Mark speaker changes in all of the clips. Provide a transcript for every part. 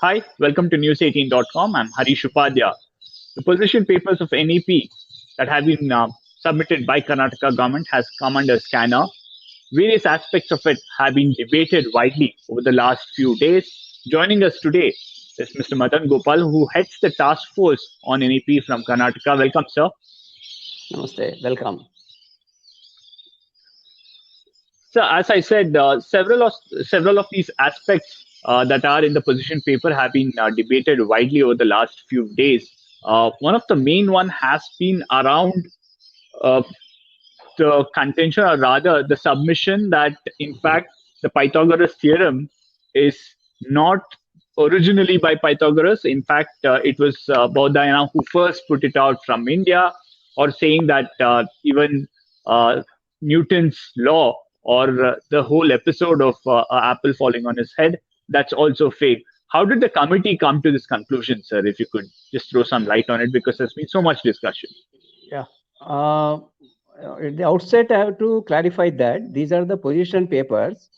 Speaker 1: Hi, welcome to news18.com. I'm Harish Upadhya. The position papers of NEP that have been submitted by Karnataka government has come under scanner. Various aspects of it have been debated widely over the last few days. Joining us today is Mr. Madan Gopal, who heads the task force on NEP from Karnataka. Welcome, sir.
Speaker 2: Namaste, welcome.
Speaker 1: So, as I said, several of these aspects that are in the position paper have been debated widely over the last few days. One of the main one has been around uh, the contention, or rather, the submission that in fact the Pythagoras theorem is not originally by Pythagoras. In fact, it was Upadhya who first put it out from India, or saying that even uh, Newton's law or the whole episode of apple falling on his head, that's also fake. How did the committee come to this conclusion, sir? If you could just throw some light on it, because there's been so much discussion.
Speaker 2: Yeah. At the outset, I have to clarify that these are the position papers,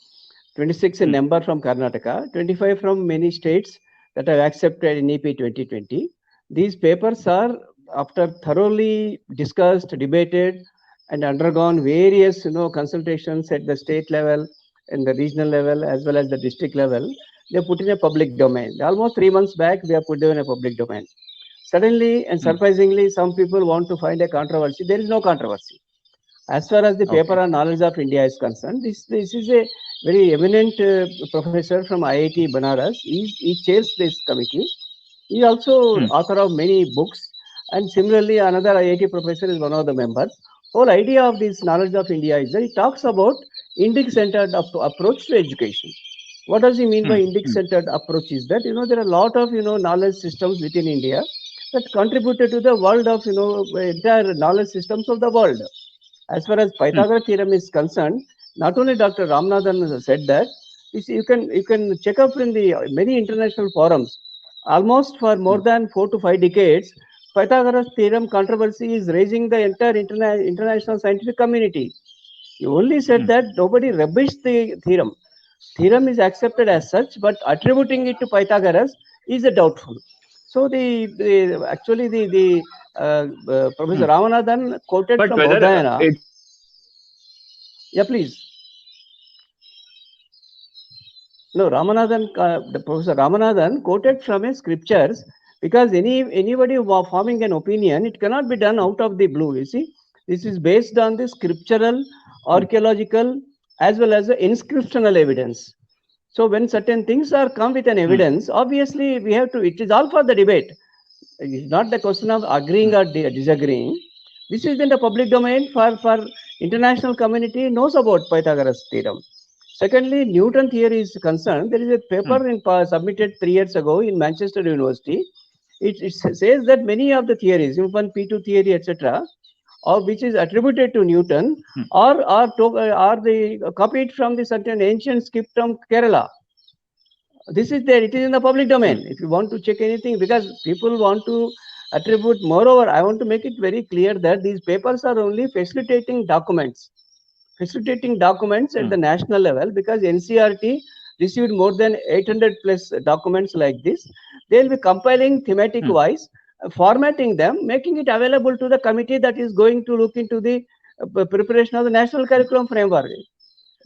Speaker 2: 26 in number from Karnataka, 25 from many states that have accepted NEP 2020. These papers are, after thoroughly discussed, debated, and undergone various consultations at the state level and the regional level as well as the district level, they put in a public domain. Almost 3 months back, we have put them in a public domain. Suddenly and surprisingly, some people want to find a controversy. There is no controversy. As far as the paper on knowledge of India is concerned, this is a very eminent professor from IIT Banaras. He chairs this committee. He is also author of many books. And similarly, another IIT professor is one of the members. Whole idea of this knowledge of India is that he talks about indic-centered approach to education. What does he mean by indic-centered approach? Is that there are a lot of knowledge systems within India that contributed to the world of entire knowledge systems of the world. As far as Pythagoras theorem is concerned, not only Dr. Ramanathan said that, you can check up in the many international forums. Almost for more than 4 to 5 decades, Pythagoras theorem controversy is raising the entire international scientific community. You only said that nobody rubbished the theorem. Theorem is accepted as such, but attributing it to Pythagoras is a doubtful. So actually the Professor Ramanathan quoted
Speaker 1: But
Speaker 2: from
Speaker 1: whether
Speaker 2: Upadhya.
Speaker 1: it
Speaker 2: Yeah, please. No, the Professor Ramanathan quoted from his scriptures, because anybody forming an opinion, it cannot be done out of the blue. You see, this is based on the scriptural, archaeological, as well as the inscriptional evidence. So when certain things are come with an evidence, obviously we have to. It is all for the debate. It's not the question of agreeing or disagreeing. This is in the public domain for international community knows about Pythagoras theorem. Secondly, Newton theory is concerned. There is a paper submitted 3 years ago in Manchester University. It says that many of the theories, Newton P2 theory, etc., or which is attributed to Newton, are the copied from the certain ancient script from Kerala. This is there. It is in the public domain. If you want to check anything, because people want to attribute. Moreover, I want to make it very clear that these papers are only facilitating documents at the national level, because NCRT received more than 800 plus documents like this. They will be compiling thematic wise, formatting them, making it available to the committee that is going to look into the preparation of the national curriculum framework.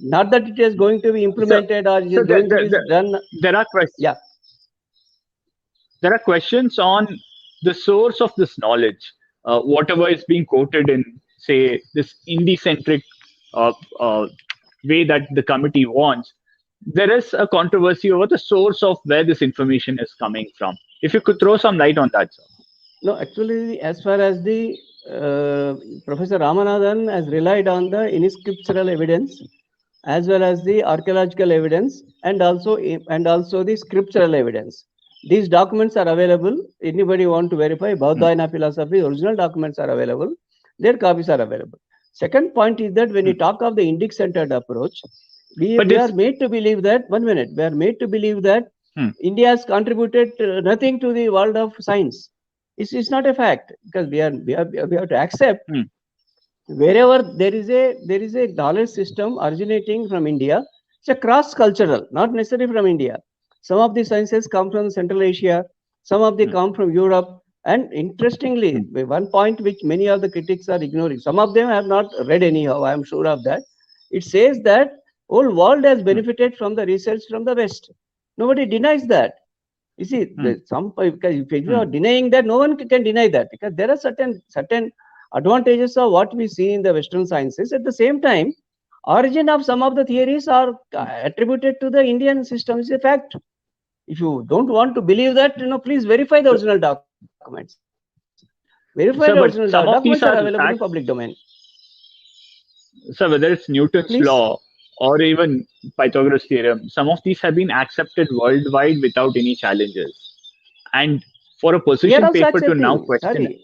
Speaker 2: Not that it is going to be implemented or it is going to be done.
Speaker 1: There are questions.
Speaker 2: Yeah.
Speaker 1: There are questions on the source of this knowledge. Whatever is being quoted in, say, this indie-centric way that the committee wants, there is a controversy over the source of where this information is coming from. If you could throw some light on that, sir.
Speaker 2: No, actually, as far as the Professor Ramanathan has relied on the inscriptural evidence, as well as the archaeological evidence, and also the scriptural evidence. These documents are available. Anybody want to verify Upadhya philosophy, original documents are available. Their copies are available. Second point is that when you talk of the indic-centered approach, we are made to believe that, 1 minute, we are made to believe that India has contributed nothing to the world of science. It's not a fact, because we have to accept wherever there is a knowledge system originating from India. It's a cross-cultural, not necessarily from India. Some of the sciences come from Central Asia, some of them come from Europe. And interestingly, one point which many of the critics are ignoring, some of them have not read anyhow, I am sure of that. It says that whole world has benefited from the research from the West. Nobody denies that. You see, if you are denying that, no one can deny that, because there are certain advantages of what we see in the Western sciences. At the same time, origin of some of the theories are attributed to the Indian system. Is a fact. If you don't want to believe that, please verify the original documents. Verify the original
Speaker 1: Sir, but
Speaker 2: documents
Speaker 1: some
Speaker 2: are
Speaker 1: of these
Speaker 2: available
Speaker 1: are
Speaker 2: in public domain.
Speaker 1: So whether it's Newton's
Speaker 2: Please.
Speaker 1: law or even Pythagoras theorem, some of these have been accepted worldwide without any challenges. And for a
Speaker 2: We are
Speaker 1: position
Speaker 2: also
Speaker 1: paper to now
Speaker 2: accepting.
Speaker 1: question,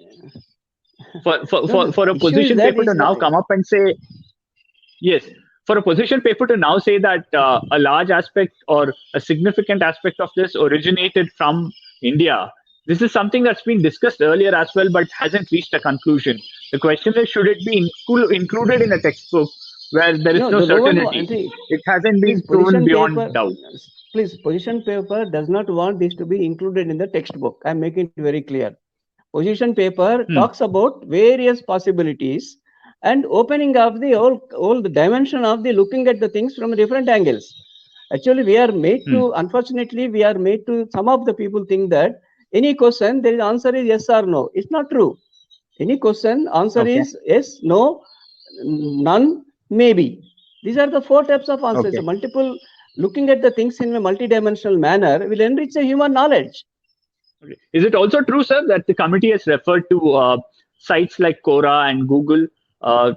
Speaker 2: Sorry.
Speaker 1: for a
Speaker 2: Issue is
Speaker 1: position
Speaker 2: that
Speaker 1: paper to
Speaker 2: is
Speaker 1: now come up and say, yes, for a position paper to now say that a large aspect or a significant aspect of this originated from India, this is something that's been discussed earlier as well, but hasn't reached a conclusion. The question is, should it be included in a textbook where there is no
Speaker 2: no one
Speaker 1: certainty?
Speaker 2: see,
Speaker 1: It hasn't been
Speaker 2: please,
Speaker 1: proven
Speaker 2: position
Speaker 1: beyond
Speaker 2: paper.
Speaker 1: doubt.
Speaker 2: Please, position paper does not want this to be included in the textbook. I'm making it very clear. Position paper talks about various possibilities and opening up the whole dimension of the looking at the things from different angles. Actually, we are made to, unfortunately, we are made to, some of the people think that any question, the answer is yes or no. It's not true. Any question, answer
Speaker 1: Okay.
Speaker 2: is yes, no, none, maybe. These are the 4 types of answers.
Speaker 1: Okay.
Speaker 2: Multiple, looking at the things in a multidimensional manner will enrich the human knowledge.
Speaker 1: Okay. Is it also true, sir, that the committee has referred to sites like Quora and Google to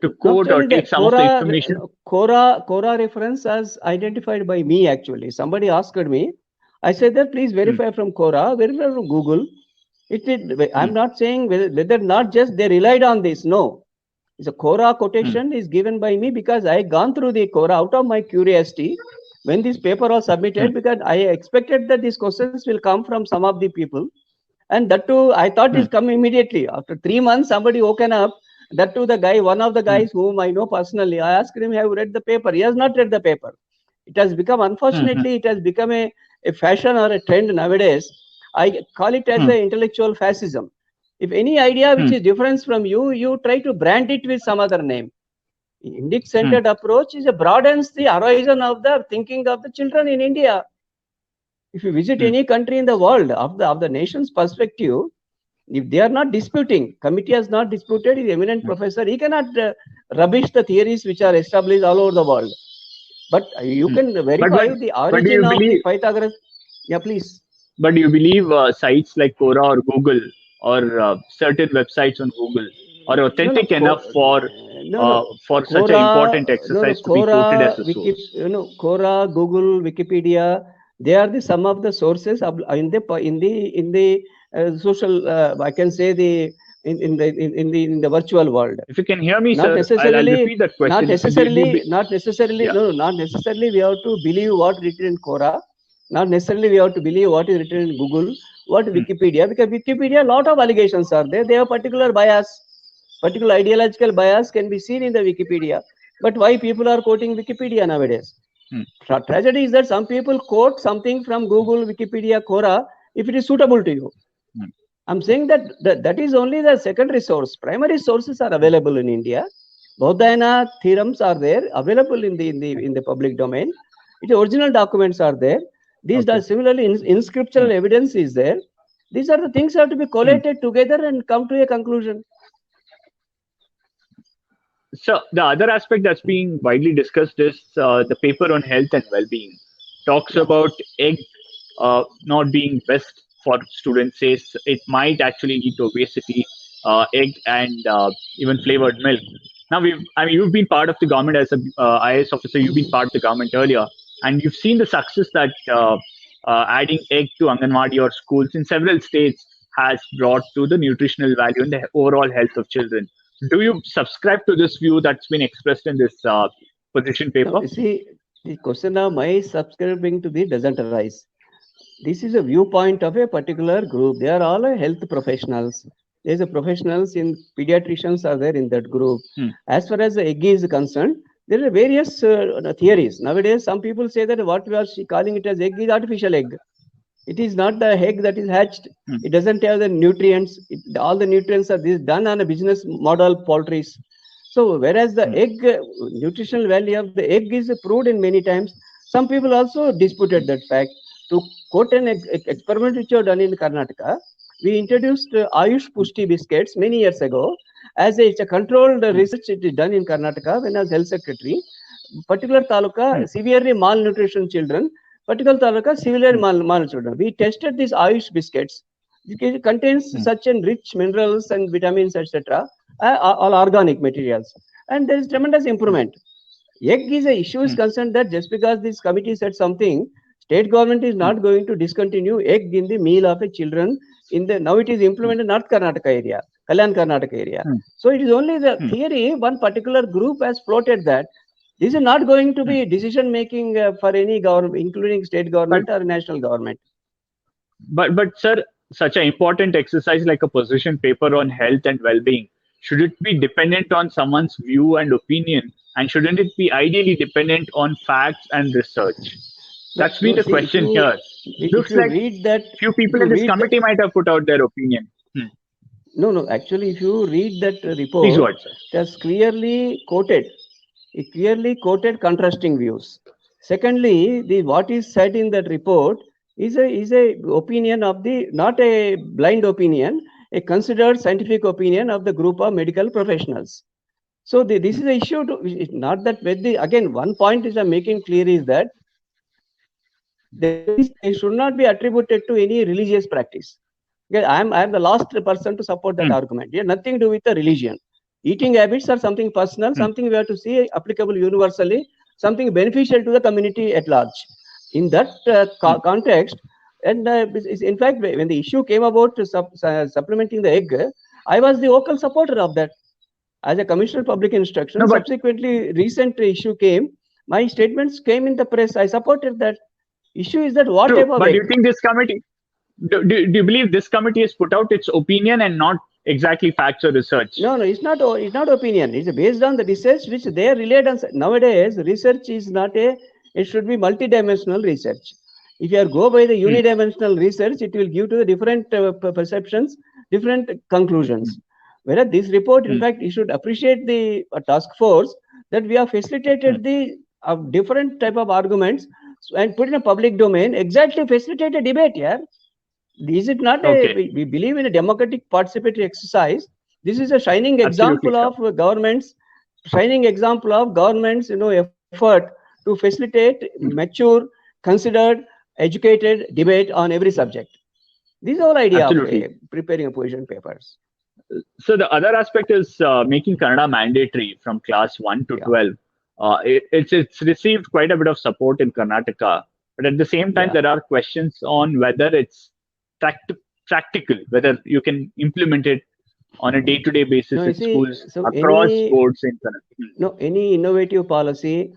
Speaker 2: Not
Speaker 1: quote or
Speaker 2: only
Speaker 1: take
Speaker 2: that,
Speaker 1: some of the information?
Speaker 2: Quora reference as identified by me actually. Somebody asked me. I said that please verify from Quora, verify from Google. I'm not saying whether not just they relied on this. No. It's a Quora quotation is given by me because I gone through the Quora out of my curiosity when this paper was submitted, because I expected that these questions will come from some of the people. And that too, I thought it's come immediately. After 3 months, somebody woken up. That too, the guy, one of the guys whom I know personally, I asked him, have you read the paper? He has not read the paper. It has become, unfortunately, it has become a fashion or a trend nowadays. I call it as a intellectual fascism. If any idea which is different from you, you try to brand it with some other name. Index-centered approach is a broadens the horizon of the thinking of the children in India. If you visit any country in the world, of the nation's perspective, if they are not disputing, committee has not disputed, is eminent professor, he cannot rubbish the theories which are established all over the world. But you can verify the origin of the Pythagoras. Yeah, please.
Speaker 1: But do you believe sites like Quora or Google or certain websites on Google are authentic enough for such an important exercise to be quoted as a source?
Speaker 2: Quora, Google, Wikipedia, they are the some of the sources in the social. I can say in the virtual world.
Speaker 1: If you can hear me,
Speaker 2: Not
Speaker 1: sir, I'll
Speaker 2: necessarily,
Speaker 1: repeat that question.
Speaker 2: not necessarily. No, not necessarily. We have to believe what written in Quora. Not necessarily we have to believe what is written in Google, what Wikipedia, because Wikipedia, a lot of allegations are there. They have particular bias, particular ideological bias can be seen in the Wikipedia. But why people are quoting Wikipedia nowadays? Tragedy is that some people quote something from Google, Wikipedia, Quora, if it is suitable to you. I'm saying that is only the secondary source. Primary sources are available in India. Upadhya theorems are there, available in the public domain. The original documents are there. These are similarly in scriptural evidence is there. These are the things that have to be collated together and come to a conclusion.
Speaker 1: So the other aspect that's being widely discussed is the paper on health and well-being. Talks about egg not being best for students. Says it might actually lead to obesity, egg and even flavored milk. Now you've been part of the government as a IAS officer. You've been part of the government earlier, and you've seen the success that adding egg to Anganwadi or schools in several states has brought to the nutritional value and the overall health of children. Do you subscribe to this view that's been expressed in this position paper?
Speaker 2: No, you see, the question of my subscribing to this doesn't arise. This is a viewpoint of a particular group. They are all health professionals. There's a professionals in pediatricians are there in that group. As far as the egg is concerned, There are various theories. Nowadays, some people say that what we are calling it as egg is artificial egg. It is not the egg that is hatched.
Speaker 1: Hmm.
Speaker 2: It doesn't have the nutrients. All the nutrients are done on a business model poultries. So whereas the
Speaker 1: Hmm.
Speaker 2: egg nutritional value of the egg is proved in many times, some people also disputed that fact. To quote an experiment which was done in Karnataka, we introduced Ayush Pushti biscuits many years ago. It's a controlled
Speaker 1: Hmm.
Speaker 2: research. It is done in Karnataka when I was health secretary. Particular
Speaker 1: Hmm.
Speaker 2: taluka severely malnutrition children, particular taluka severely
Speaker 1: Hmm.
Speaker 2: malnutrition children. We tested these Ayush biscuits. It contains
Speaker 1: Hmm.
Speaker 2: such and rich minerals and vitamins, etc. All organic materials, and there is tremendous
Speaker 1: Hmm.
Speaker 2: improvement. Egg is a issue is
Speaker 1: Hmm.
Speaker 2: concerned that just because this committee said something, state government is
Speaker 1: Hmm.
Speaker 2: not going to discontinue egg in the meal of a children. In the now it is
Speaker 1: Hmm.
Speaker 2: implemented in North Karnataka area, Kalyan Karnataka area.
Speaker 1: Hmm.
Speaker 2: So it is only the
Speaker 1: Hmm.
Speaker 2: theory. One particular group has floated that this is not going to
Speaker 1: Hmm.
Speaker 2: be decision making for any government, including state
Speaker 1: But
Speaker 2: government or national government.
Speaker 1: but sir, such an important exercise like a position paper on health and well-being, should it be dependent on someone's view and opinion, and shouldn't it be ideally dependent on facts and research?
Speaker 2: No,
Speaker 1: That's been
Speaker 2: no.
Speaker 1: the
Speaker 2: See,
Speaker 1: question here.
Speaker 2: if
Speaker 1: Looks
Speaker 2: you
Speaker 1: like
Speaker 2: read that,
Speaker 1: few
Speaker 2: if
Speaker 1: people
Speaker 2: you
Speaker 1: in this
Speaker 2: read the
Speaker 1: committee might have put out their opinion. Hmm.
Speaker 2: no, no. Actually, if you read that
Speaker 1: Please
Speaker 2: report,
Speaker 1: go ahead, sir.
Speaker 2: it has clearly quoted. It clearly quoted contrasting views. Secondly, the what is said in that report is a opinion of the not a blind opinion, a considered scientific opinion of the group of medical professionals. So this
Speaker 1: Hmm.
Speaker 2: is the issue. It's not that with the again one point is I'm making clear is that they should not be attributed to any religious practice. Okay, I'm the last person to support that
Speaker 1: Hmm.
Speaker 2: argument. Yeah, nothing to do with the religion. Eating habits are something personal,
Speaker 1: Hmm.
Speaker 2: something we have to see applicable universally, something beneficial to the community at large. In that
Speaker 1: Hmm.
Speaker 2: context, and in fact, when the issue came about to supplementing the egg, I was the vocal supporter of that. As a commissioner of public
Speaker 1: No,
Speaker 2: instruction,
Speaker 1: but
Speaker 2: subsequently recent issue came, my statements came in the press. I supported that. Issue is that what
Speaker 1: true.
Speaker 2: type of
Speaker 1: But do
Speaker 2: egg?
Speaker 1: you think this committee? Do you believe this committee has put out its opinion and not exactly facts or research?
Speaker 2: No, no, it's not. It's not opinion. It's based on the research which they relied on. Nowadays, research is not a. It should be multidimensional research. If you are go by the
Speaker 1: Hmm.
Speaker 2: unidimensional research, it will give to the different perceptions, different conclusions.
Speaker 1: Hmm.
Speaker 2: Whereas this report, in
Speaker 1: Hmm.
Speaker 2: fact, you should appreciate the task force that we have
Speaker 1: Hmm.
Speaker 2: facilitated the different type of arguments and put in a public domain. Exactly, facilitate a debate. Yeah, is it not a
Speaker 1: Okay.
Speaker 2: we believe in a democratic participatory exercise. This is a shining
Speaker 1: Absolutely,
Speaker 2: example
Speaker 1: sir.
Speaker 2: of governments, shining example of governments effort to facilitate
Speaker 1: Hmm.
Speaker 2: mature, considered, educated debate on every subject. This is our idea of
Speaker 1: Absolutely.
Speaker 2: preparing a position papers.
Speaker 1: So the other aspect is making Kannada mandatory from class 1 to
Speaker 2: Yeah,
Speaker 1: 12. It's received quite a bit of support in Karnataka, but at the same time,
Speaker 2: yeah.
Speaker 1: there are questions on whether it's pract- practical, whether you can implement it on a day-to-day
Speaker 2: No,
Speaker 1: basis
Speaker 2: you
Speaker 1: in
Speaker 2: see,
Speaker 1: schools
Speaker 2: so
Speaker 1: across boards in Kannada.
Speaker 2: no any innovative policy,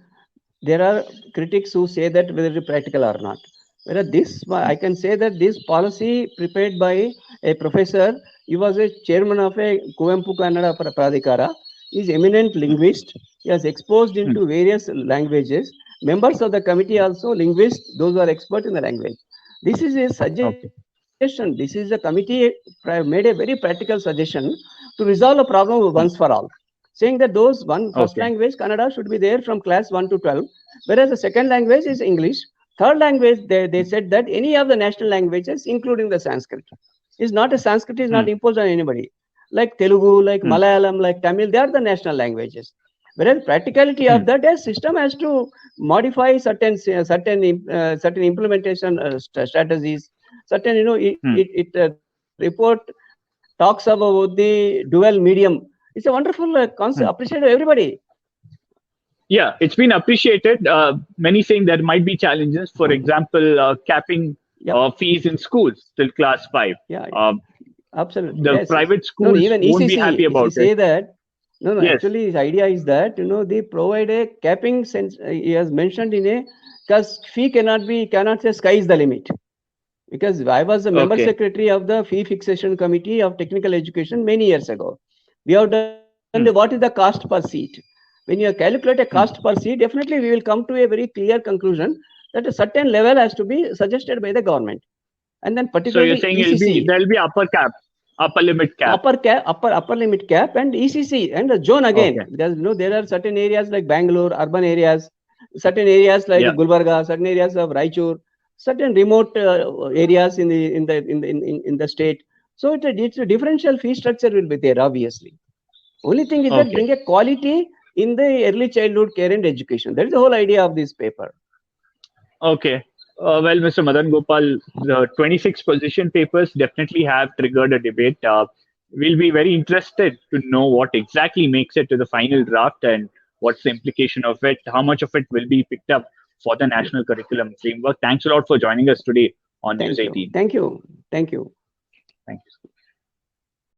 Speaker 2: there are critics who say that whether it is practical or not. Whereas this,
Speaker 1: Hmm.
Speaker 2: I can say that this policy prepared by a professor, he was a chairman of a Kuvempu Kannada Pradhikara, he is eminent
Speaker 1: Hmm.
Speaker 2: linguist, he has exposed
Speaker 1: Hmm.
Speaker 2: into various languages. Members of the committee also linguists, those who are expert in the language. This is a
Speaker 1: Okay.
Speaker 2: suggestion. This is a committee made a very practical suggestion to resolve a problem once for
Speaker 1: Hmm.
Speaker 2: all, saying that those one first
Speaker 1: Okay.
Speaker 2: language Kannada should be there from class 1 to 12, whereas the second language is English. Third language, they said that any of the national languages, including the Sanskrit, is not a Sanskrit is not
Speaker 1: Hmm.
Speaker 2: imposed on anybody. Like Telugu, like
Speaker 1: Hmm.
Speaker 2: Malayalam, like Tamil, they are the national languages. Whereas practicality
Speaker 1: Hmm.
Speaker 2: of that a system has to modify certain implementation strategies. Certain
Speaker 1: Hmm.
Speaker 2: the report talks about the dual medium. It's a wonderful concept,
Speaker 1: Hmm.
Speaker 2: appreciated by everybody.
Speaker 1: Yeah, it's been appreciated. Many saying there might be challenges. For example, capping
Speaker 2: Yep.
Speaker 1: fees in schools till class 5.
Speaker 2: Yeah.
Speaker 1: Uh,
Speaker 2: Absolutely.
Speaker 1: the
Speaker 2: Yes, yes.
Speaker 1: private
Speaker 2: No, no,
Speaker 1: schools
Speaker 2: even
Speaker 1: won't be
Speaker 2: ECC,
Speaker 1: happy
Speaker 2: if you
Speaker 1: about it.
Speaker 2: say that, no, no,
Speaker 1: Yes.
Speaker 2: actually his idea is that, they provide a capping sense, he has mentioned in a, because fee cannot say sky is the limit. Because I was a member
Speaker 1: Okay.
Speaker 2: secretary of the fee fixation committee of technical education many years ago. We have done the what is the cost per seat. When you calculate a cost per seat, definitely we will come to a very clear conclusion that a certain level has to be suggested by the government. And then
Speaker 1: So you're
Speaker 2: particularly
Speaker 1: saying
Speaker 2: ECC,
Speaker 1: there'll be upper cap, upper limit cap.
Speaker 2: upper limit cap, and ECC and the zone again.
Speaker 1: Okay.
Speaker 2: Because there are certain areas like Bangalore, urban areas, certain areas like
Speaker 1: Yeah.
Speaker 2: Gulbarga, certain areas of Raichur, certain remote areas in the state. So it's a differential fee structure will be there, obviously. Only thing is that
Speaker 1: Okay.
Speaker 2: bring a quality in the early childhood care and education. That is the whole idea of this paper.
Speaker 1: Okay. Well, Mr. Madan Gopal, the 26 position papers definitely have triggered a debate. We'll be very interested to know what exactly makes it to the final draft and what's the implication of it, how much of it will be picked up for the national curriculum framework. Thanks a lot for joining us today on News
Speaker 2: Thank you.
Speaker 1: 18.
Speaker 2: Thank you. Thank you.
Speaker 1: Thank you.